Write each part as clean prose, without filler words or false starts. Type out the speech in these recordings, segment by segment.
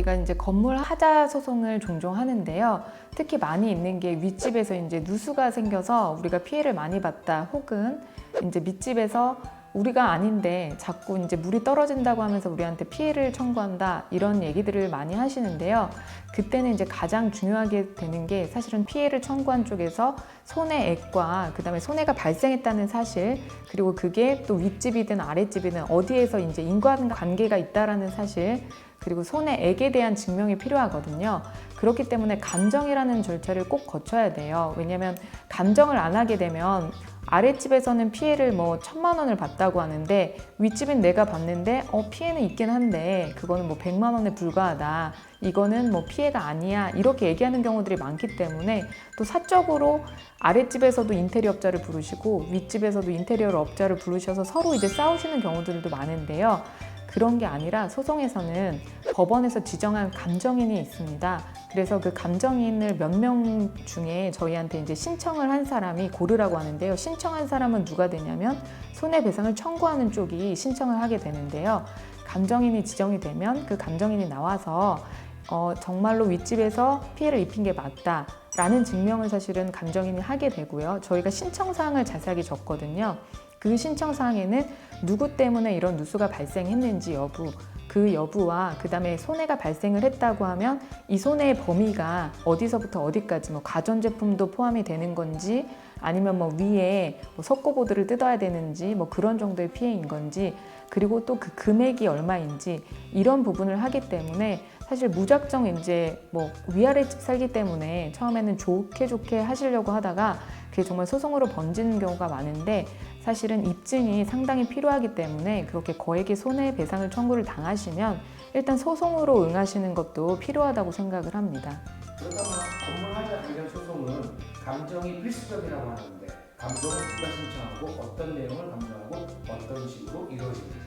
저희가 이제 건물 하자 소송을 종종 하는데요. 특히 많이 있는 게 윗집에서 이제 누수가 생겨서 우리가 피해를 많이 봤다, 혹은 이제 밑집에서 우리가 아닌데 자꾸 이제 물이 떨어진다고 하면서 우리한테 피해를 청구한다, 이런 얘기들을 많이 하시는데요. 그때는 이제 가장 중요하게 되는 게 사실은 피해를 청구한 쪽에서 손해액과 그다음에 손해가 발생했다는 사실, 그리고 그게 또 윗집이든 아랫집이든 어디에서 이제 인과관계가 있다라는 사실, 그리고 손해액에 대한 증명이 필요하거든요. 그렇기 때문에 감정이라는 절차를 꼭 거쳐야 돼요. 왜냐하면 감정을 안 하게 되면 아랫집에서는 피해를 뭐 1,000만 원을 봤다고 하는데 윗집은 내가 봤는데 피해는 있긴 한데 그거는 뭐 100만 원에 불과하다, 이거는 뭐 피해가 아니야, 이렇게 얘기하는 경우들이 많기 때문에 또 사적으로 아랫집에서도 인테리어 업자를 부르시고 윗집에서도 인테리어 업자를 부르셔서 서로 이제 싸우시는 경우들도 많은데요. 그런 게 아니라 소송에서는 법원에서 지정한 감정인이 있습니다. 그래서 그 감정인을 몇 명 중에 저희한테 이제 신청을 한 사람이 고르라고 하는데요. 신청한 사람은 누가 되냐면 손해배상을 청구하는 쪽이 신청을 하게 되는데요. 감정인이 지정이 되면 그 감정인이 나와서 정말로 윗집에서 피해를 입힌 게 맞다 라는 증명을 사실은 감정인이 하게 되고요. 저희가 신청사항을 자세하게 적거든요. 그 신청사항에는 누구 때문에 이런 누수가 발생했는지 여부, 그 여부와 그 다음에 손해가 발생을 했다고 하면 이 손해의 범위가 어디서부터 어디까지, 뭐 가전제품도 포함이 되는 건지 아니면 뭐 위에 뭐 석고보드를 뜯어야 되는지 뭐 그런 정도의 피해인 건지, 그리고 또 그 금액이 얼마인지, 이런 부분을 하기 때문에 사실 무작정 이제 뭐 위아래 집 살기 때문에 처음에는 좋게 하시려고 하다가 그게 정말 소송으로 번지는 경우가 많은데, 사실은 입증이 상당히 필요하기 때문에 그렇게 거액의 손해배상을 청구를 당하시면 일단 소송으로 응하시는 것도 필요하다고 생각을 합니다. 그렇다면 건물 하자 관련 소송은 감정이 필수적이라고 하는데 감정을 누가 신청하고 어떤 내용을 감정하고 어떤 식으로 이루어집니까?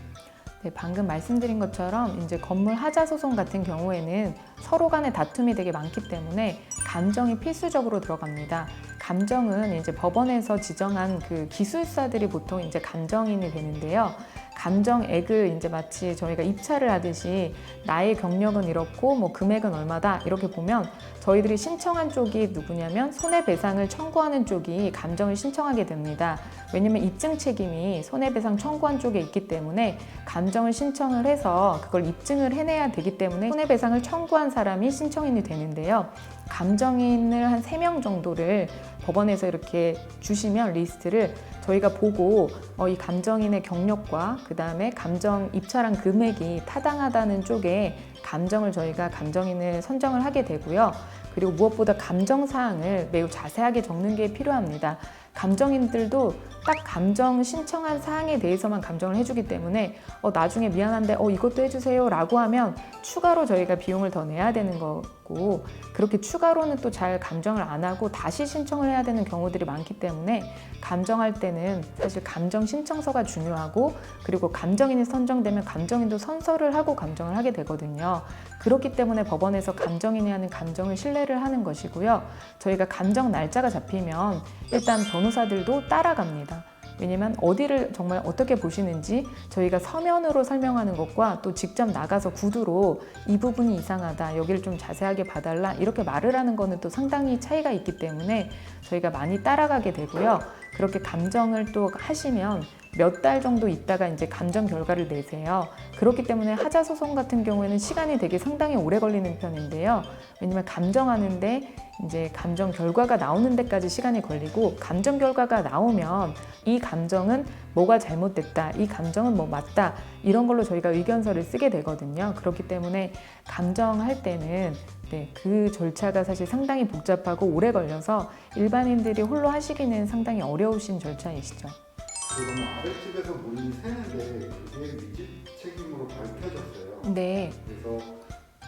네, 방금 말씀드린 것처럼 이제 건물 하자 소송 같은 경우에는 서로 간의 다툼이 되게 많기 때문에 감정이 필수적으로 들어갑니다. 감정은 이제 법원에서 지정한 그 기술사들이 보통 이제 감정인이 되는데요. 감정액을 이제 마치 저희가 입찰을 하듯이 나의 경력은 이렇고 뭐 금액은 얼마다 이렇게 보면 저희들이 신청한 쪽이 누구냐면 손해배상을 청구하는 쪽이 감정을 신청하게 됩니다. 왜냐면 입증 책임이 손해배상 청구한 쪽에 있기 때문에 감정을 신청을 해서 그걸 입증을 해내야 되기 때문에 손해배상을 청구한 사람이 신청인이 되는데요. 감정인을 한 3명 정도를 법원에서 이렇게 주시면 리스트를 저희가 보고 이 감정인의 경력과 그 다음에 감정 입찰한 금액이 타당하다는 쪽에 감정을 저희가 감정인을 선정을 하게 되고요. 그리고 무엇보다 감정사항을 매우 자세하게 적는 게 필요합니다. 감정인들도 딱 감정 신청한 사항에 대해서만 감정을 해주기 때문에 나중에 미안한데 이것도 해주세요 라고 하면 추가로 저희가 비용을 더 내야 되는 거고, 그렇게 추가로는 또 잘 감정을 안 하고 다시 신청을 해야 되는 경우들이 많기 때문에 감정할 때는 사실 감정 신청서가 중요하고, 그리고 감정인이 선정되면 감정인도 선서를 하고 감정을 하게 되거든요. 그렇기 때문에 법원에서 감정인이 하는 감정을 신뢰를 하는 것이고요. 저희가 감정 날짜가 잡히면 일단 변호사들도 따라갑니다. 왜냐면 어디를 정말 어떻게 보시는지 저희가 서면으로 설명하는 것과 또 직접 나가서 구두로 이 부분이 이상하다, 여기를 좀 자세하게 봐달라, 이렇게 말을 하는 거는 또 상당히 차이가 있기 때문에 저희가 많이 따라가게 되고요. 그렇게 감정을 또 하시면 몇 달 정도 있다가 이제 감정 결과를 내세요. 그렇기 때문에 하자 소송 같은 경우에는 시간이 되게 상당히 오래 걸리는 편인데요. 왜냐면 감정하는데 이제 감정 결과가 나오는 데까지 시간이 걸리고, 감정 결과가 나오면 이 감정은 뭐가 잘못됐다, 이 감정은 뭐 맞다, 이런 걸로 저희가 의견서를 쓰게 되거든요. 그렇기 때문에 감정할 때는 그 절차가 사실 상당히 복잡하고 오래 걸려서 일반인들이 홀로 하시기는 상당히 어려우신 절차이시죠. 그러면 아랫집에서 물이 새는데 그게 윗집 책임으로 밝혀졌어요. 네. 그래서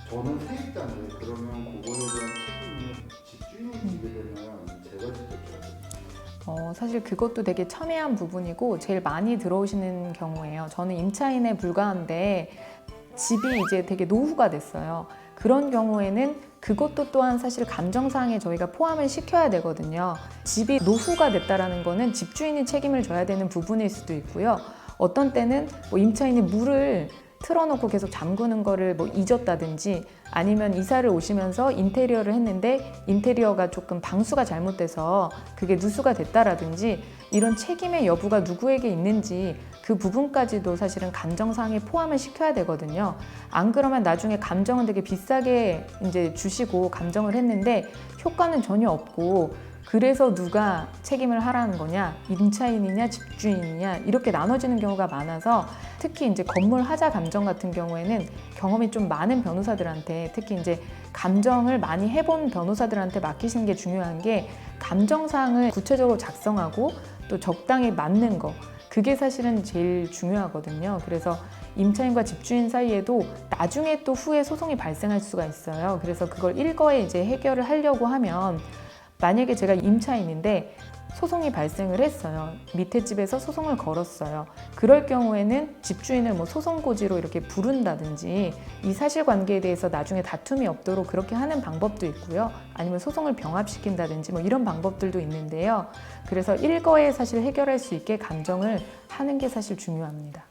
저는 세입자인데 그러면 그거에 대한 책임을 집주인이 지게 되면 제가 직접 져야 돼요. 사실 그것도 되게 첨예한 부분이고 제일 많이 들어오시는 경우예요. 저는 임차인에 불과한데 집이 이제 되게 노후가 됐어요. 그런 경우에는 그것도 또한 사실 감정사항에 저희가 포함을 시켜야 되거든요. 집이 노후가 됐다라는 거는 집주인이 책임을 져야 되는 부분일 수도 있고요. 어떤 때는 뭐 임차인이 물을 틀어놓고 계속 잠그는 거를 뭐 잊었다든지 아니면 이사를 오시면서 인테리어를 했는데 인테리어가 조금 방수가 잘못돼서 그게 누수가 됐다라든지 이런 책임의 여부가 누구에게 있는지 그 부분까지도 사실은 감정상에 포함을 시켜야 되거든요. 안 그러면 나중에 감정은 되게 비싸게 이제 주시고 감정을 했는데 효과는 전혀 없고 그래서 누가 책임을 하라는 거냐, 임차인이냐, 집주인이냐 이렇게 나눠지는 경우가 많아서 특히 이제 건물 하자 감정 같은 경우에는 경험이 좀 많은 변호사들한테 특히 이제 감정을 많이 해본 변호사들한테 맡기시는 게 중요한 게 감정사항을 구체적으로 작성하고 또 적당히 맞는 거 그게 사실은 제일 중요하거든요. 그래서 임차인과 집주인 사이에도 나중에 또 후에 소송이 발생할 수가 있어요. 그래서 그걸 일거에 이제 해결을 하려고 하면 만약에 제가 임차인인데 소송이 발생을 했어요. 밑에 집에서 소송을 걸었어요. 그럴 경우에는 집주인을 뭐 소송고지로 이렇게 부른다든지 이 사실관계에 대해서 나중에 다툼이 없도록 그렇게 하는 방법도 있고요. 아니면 소송을 병합시킨다든지 뭐 이런 방법들도 있는데요. 그래서 일거에 사실 해결할 수 있게 감정을 하는 게 사실 중요합니다.